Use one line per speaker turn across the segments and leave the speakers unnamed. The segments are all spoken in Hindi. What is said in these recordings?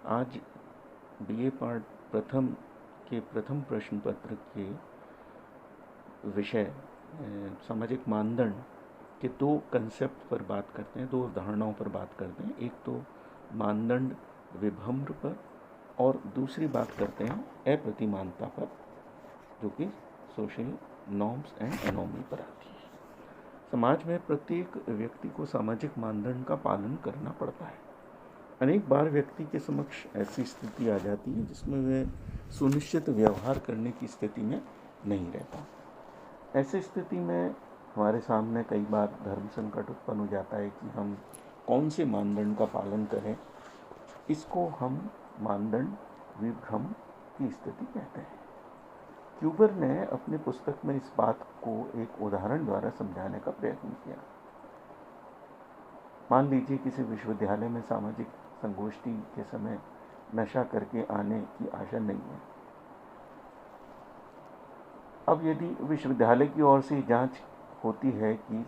आज बीए पार्ट प्रथम के प्रथम प्रश्न पत्र के विषय सामाजिक मानदंड के दो कंसेप्ट पर बात करते हैं, दो धारणाओं पर बात करते हैं। एक तो मानदंड विभम्र पर और दूसरी बात करते हैं अप्रतिमानता पर, जो कि सोशल नॉर्म्स एंड एनोमी पर आती है। समाज में प्रत्येक व्यक्ति को सामाजिक मानदंड का पालन करना पड़ता है। अनेक बार व्यक्ति के समक्ष ऐसी स्थिति आ जाती है जिसमें वह सुनिश्चित व्यवहार करने की स्थिति में नहीं रहता। ऐसी स्थिति में हमारे सामने कई बार धर्म संकट उत्पन्न हो जाता है कि हम कौन से मानदंड का पालन करें। इसको हम मानदंड विभ्रम की स्थिति कहते हैं। क्यूबर ने अपनी पुस्तक में इस बात को एक उदाहरण द्वारा समझाने का प्रयत्न किया। मान लीजिए किसी विश्वविद्यालय में सामाजिक संगोष्ठी के समय नशा करके आने की आशा नहीं है। अब यदि विश्वविद्यालय की ओर से जांच होती है कि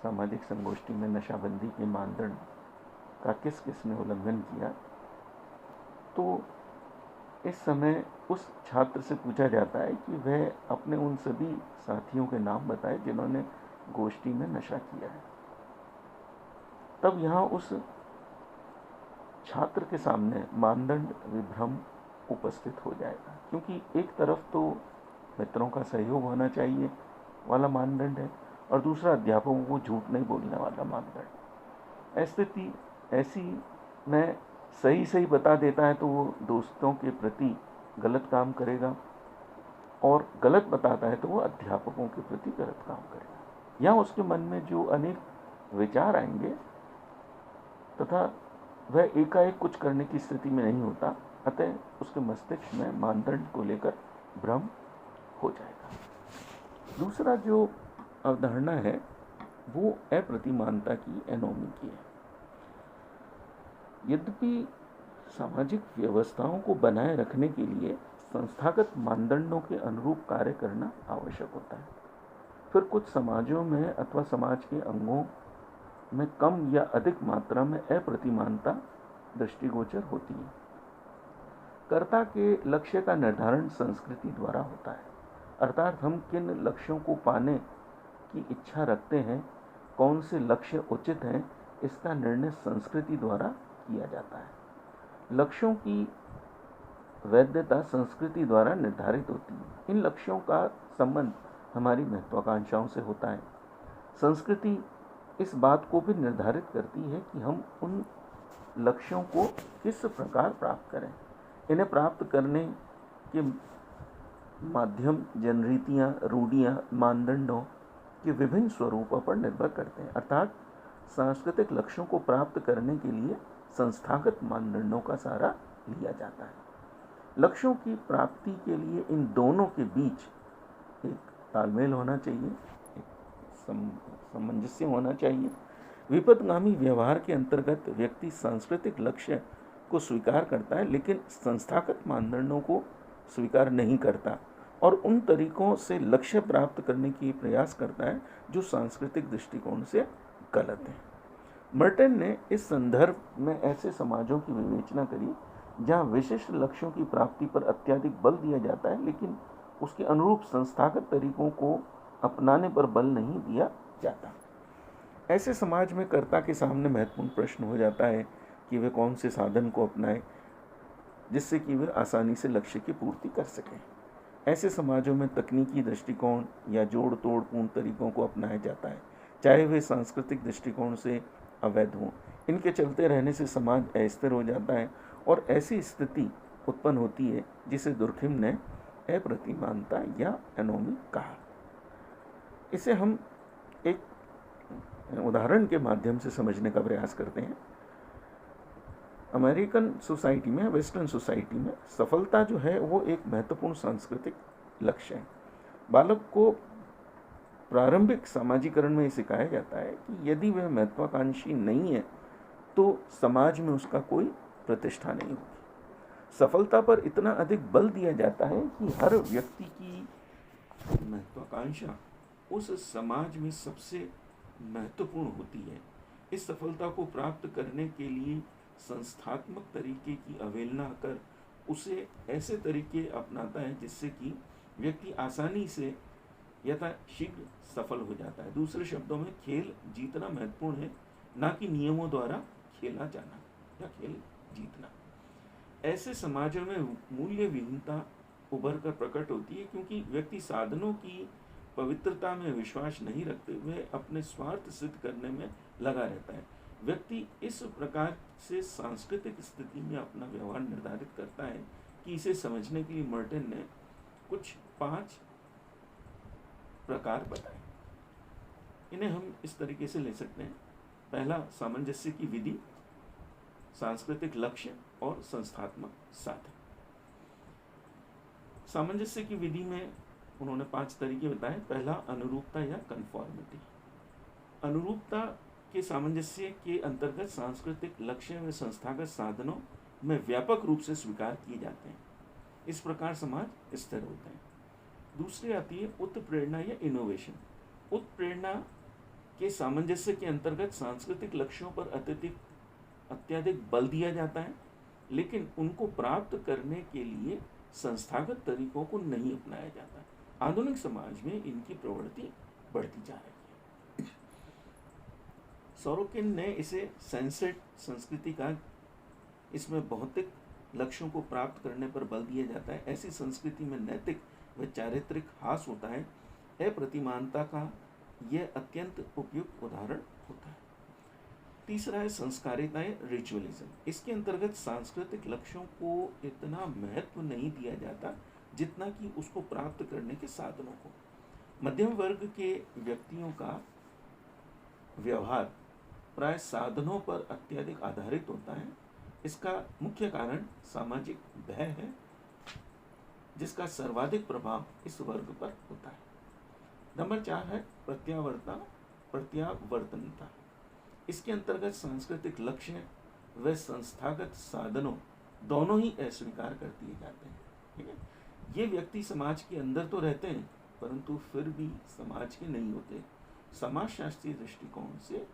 सामाजिक संगोष्ठी में नशाबंदी के मानदंड का किस किस ने उल्लंघन किया, तो इस समय उस छात्र से पूछा जाता है कि वह अपने उन सभी साथियों के नाम बताए जिन्होंने गोष्ठी में नशा किया है। तब यहाँ उस छात्र के सामने मानदंड विभ्रम उपस्थित हो जाएगा, क्योंकि एक तरफ तो मित्रों का सहयोग होना चाहिए वाला मानदंड है और दूसरा अध्यापकों को झूठ नहीं बोलने वाला मानदंड। स्थिति ऐसी में सही सही बता देता है तो वो दोस्तों के प्रति गलत काम करेगा, और गलत बताता है तो वो अध्यापकों के प्रति गलत काम करेगा। या उसके मन में जो अनेक विचार आएंगे तथा वह एकाएक कुछ करने की स्थिति में नहीं होता, अतः उसके मस्तिष्क में मानदंड को लेकर भ्रम हो जाएगा। दूसरा जो अवधारणा है वो अप्रतिमानता की, एनोमी की है। यद्यपि सामाजिक व्यवस्थाओं को बनाए रखने के लिए संस्थागत मानदंडों के अनुरूप कार्य करना आवश्यक होता है, फिर कुछ समाजों में अथवा समाज के अंगों में कम या अधिक मात्रा में अप्रतिमानता दृष्टिगोचर होती है। कर्ता के लक्ष्य का निर्धारण संस्कृति द्वारा होता है, अर्थात हम किन लक्ष्यों को पाने की इच्छा रखते हैं, कौन से लक्ष्य उचित हैं, इसका निर्णय संस्कृति द्वारा किया जाता है। लक्ष्यों की वैधता संस्कृति द्वारा निर्धारित होती है। इन लक्ष्यों का संबंध हमारी महत्वाकांक्षाओं से होता है। संस्कृति इस बात को भी निर्धारित करती है कि हम उन लक्ष्यों को किस प्रकार प्राप्त करें। इन्हें प्राप्त करने के माध्यम जनरीतियाँ, रूढ़ियाँ, मानदंडों के विभिन्न स्वरूपों पर निर्भर करते हैं। अर्थात सांस्कृतिक लक्ष्यों को प्राप्त करने के लिए संस्थागत मानदंडों का सहारा लिया जाता है। लक्ष्यों की प्राप्ति के लिए इन दोनों के बीच एक तालमेल होना चाहिए, सामंजस्य होना चाहिए। विपथगामी व्यवहार के अंतर्गत व्यक्ति सांस्कृतिक लक्ष्य को स्वीकार करता है, लेकिन संस्थागत मानदंडों को स्वीकार नहीं करता और उन तरीकों से लक्ष्य प्राप्त करने की प्रयास करता है जो सांस्कृतिक दृष्टिकोण से गलत है। मर्टन ने इस संदर्भ में ऐसे समाजों की विवेचना करी जहां विशिष्ट लक्ष्यों की प्राप्ति पर अत्यधिक बल दिया जाता है, लेकिन उसके अनुरूप संस्थागत तरीकों को अपनाने पर बल नहीं दिया जाता। ऐसे समाज में कर्ता के सामने महत्वपूर्ण प्रश्न हो जाता है कि वे कौन से साधन को अपनाए जिससे कि वे आसानी से लक्ष्य की पूर्ति कर सकें। ऐसे समाजों में तकनीकी दृष्टिकोण या जोड़ तोड़पूर्ण तरीकों को अपनाया जाता है, चाहे वे सांस्कृतिक दृष्टिकोण से अवैध हों। इनके चलते रहने से समाज अस्थिर हो जाता है और ऐसी स्थिति उत्पन्न होती है जिसे दुर्खिम ने अप्रतिमानता या एनोमी कहा। इसे हम एक उदाहरण के माध्यम से समझने का प्रयास करते हैं। अमेरिकन सोसाइटी में, वेस्टर्न सोसाइटी में सफलता जो है वो एक महत्वपूर्ण सांस्कृतिक लक्ष्य है। बालक को प्रारंभिक सामाजिकरण में सिखाया जाता है कि यदि वह महत्वाकांक्षी नहीं है तो समाज में उसका कोई प्रतिष्ठा नहीं होगी। सफलता पर इतना अधिक बल दिया जाता है कि हर व्यक्ति की महत्वाकांक्षा उस समाज में सबसे महत्वपूर्ण होती है। इस सफलता को प्राप्त करने के लिए संस्थात्मक तरीके की अवहेलना कर उसे ऐसे तरीके अपनाता है जिससे कि व्यक्ति आसानी से यथाशीघ्र सफल हो जाता है। दूसरे शब्दों में खेल जीतना महत्वपूर्ण है, ना कि नियमों द्वारा खेला जाना या खेल जीतना। ऐसे समाजों में मूल्य विहीनता उभर कर प्रकट होती है, क्योंकि व्यक्ति साधनों की पवित्रता में विश्वास नहीं रखते हुए अपने स्वार्थ सिद्ध करने में लगा रहता है। व्यक्ति इस प्रकार से सांस्कृतिक स्थिति में अपना व्यवहार निर्धारित करता है कि इसे समझने के लिए मर्टिन ने कुछ 5 प्रकार बताए। इन्हें हम इस तरीके से ले सकते हैं। पहला, सामंजस्य की विधि, सांस्कृतिक लक्ष्य और संस्थात्मक साधन। सामंजस्य की विधि में उन्होंने 5 तरीके बताए। पहला, अनुरूपता या कन्फॉर्मिटी। अनुरूपता के सामंजस्य के अंतर्गत सांस्कृतिक लक्ष्य व संस्थागत साधनों में व्यापक रूप से स्वीकार किए जाते हैं। इस प्रकार समाज स्थिर होते हैं। दूसरी आती है उत्प्रेरणा या इनोवेशन। उत्प्रेरणा के सामंजस्य के अंतर्गत सांस्कृतिक लक्ष्यों पर अत्यधिक बल दिया जाता है, लेकिन उनको प्राप्त करने के लिए संस्थागत तरीकों को नहीं अपनाया जाता। आधुनिक समाज में इनकी प्रवृत्ति बढ़ती जा रही है। सोरोकिन ने इसे सनसेट संस्कृति का। इसमें भौतिक लक्ष्यों को प्राप्त करने पर बल दिया जाता है। ऐसी संस्कृति में नैतिक व चारित्रिक हास होता है। अप्रतिमानता का यह अत्यंत उपयुक्त उदाहरण होता है। तीसरा है संस्कारिता या रिचुअलिज्म। इसके अंतर्गत सांस्कृतिक लक्ष्यों को इतना महत्व नहीं दिया जाता जितना कि उसको प्राप्त करने के साधनों को। मध्यम वर्ग के व्यक्तियों का व्यवहार प्राय साधनों पर अत्यधिक आधारित होता है। इसका मुख्य कारण सामाजिक भय है, जिसका सर्वाधिक प्रभाव इस वर्ग पर होता है। नंबर 4 है प्रत्यावर्तनता। इसके अंतर्गत सांस्कृतिक लक्ष्य व संस्थागत साधनों दोनों ही अस्वीकार कर दिए जाते हैं। ठीक है, ये व्यक्ति समाज के अंदर तो रहते हैं, परंतु फिर भी समाज के नहीं होते। समाजशास्त्रीय दृष्टिकोण से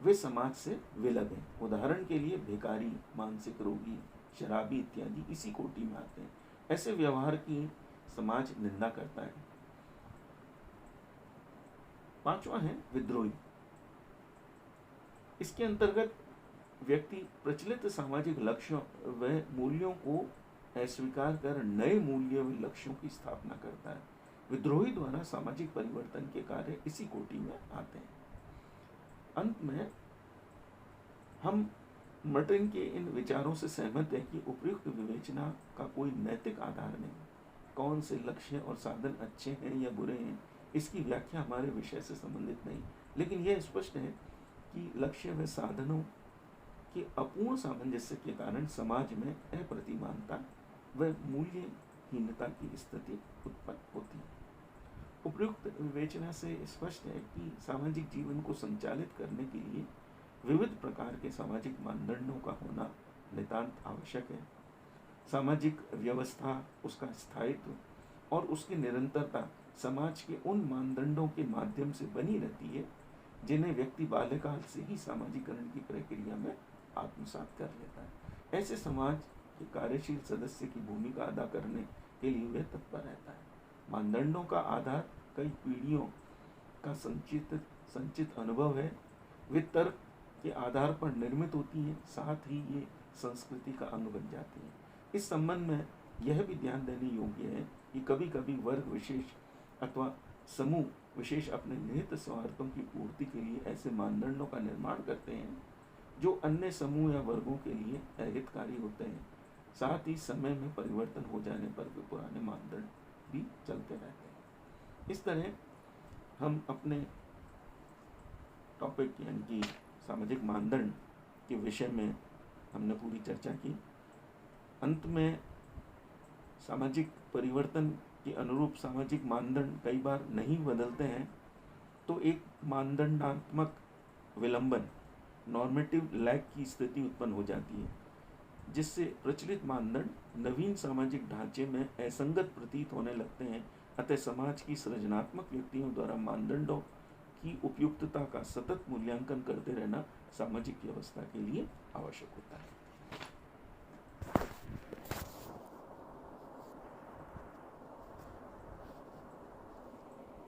वे समाज से विलग हैं। उदाहरण के लिए भिखारी, मानसिक रोगी, शराबी इत्यादि इसी कोटि में आते हैं। ऐसे व्यवहार की समाज निंदा करता है। 5वां है विद्रोही। इसके अंतर्गत व्यक्ति प्रचलित सामाजिक लक्ष्यों व मूल्यों को अस्वीकार कर नए मूल्यों व लक्ष्यों की स्थापना करता है। विद्रोही द्वारा सामाजिक परिवर्तन के कार्य इसी कोटि में आते हैं। अंत में हम मर्टिन के इन विचारों से सहमत हैं कि उपयुक्त विवेचना का कोई नैतिक आधार नहीं। कौन से लक्ष्य और साधन अच्छे हैं या बुरे हैं, इसकी व्याख्या हमारे विषय से संबंधित नहीं, लेकिन यह स्पष्ट है कि लक्ष्य व साधनों के अपूर्ण सामंजस्य के कारण समाज में अप्रतिमानता व मूल्यहीनता की स्थिति उत्पन्न होती है। उपयुक्त विवेचना से स्पष्ट है कि सामाजिक जीवन को संचालित करने के लिए विविध प्रकार के सामाजिक मानदंडों का होना नितांत आवश्यक है। सामाजिक व्यवस्था, उसका स्थायित्व और उसकी निरंतरता समाज के उन मानदंडों के माध्यम से बनी रहती है जिन्हें व्यक्ति बाल्यकाल से ही सामाजिकरण की प्रक्रिया में आत्मसात कर लेता है। ऐसे समाज के कार्यशील सदस्य की भूमिका अदा करने के लिए वह तत्पर रहता है। मानदंडों का आधार कई पीढ़ियों का संचित अनुभव है। वे तर्क के आधार पर निर्मित होती है, साथ ही ये संस्कृति का अंग बन जाती है। इस संबंध में यह भी ध्यान देने योग्य है कि कभी कभी वर्ग विशेष अथवा समूह विशेष अपने निहित स्वार्थों की पूर्ति के लिए ऐसे मानदंडों का निर्माण करते हैं जो अन्य समूह या वर्गों के लिए अहितकारी होते हैं। साथ ही समय में परिवर्तन हो जाने पर वे पुराने मानदंड भी चलते रहते हैं। इस तरह हम अपने टॉपिक यानी कि सामाजिक मानदंड के विषय में हमने पूरी चर्चा की। अंत में सामाजिक परिवर्तन के अनुरूप सामाजिक मानदंड कई बार नहीं बदलते हैं, तो एक मानदंडात्मक विलंबन, नॉर्मेटिव लैग की स्थिति उत्पन्न हो जाती है, जिससे प्रचलित मानदंड नवीन सामाजिक ढांचे में असंगत प्रतीत होने लगते हैं। अतः समाज की सृजनात्मक व्यक्तियों द्वारा मानदंडों की उपयुक्तता का सतत मूल्यांकन करते रहना सामाजिक व्यवस्था के लिए आवश्यक होता है।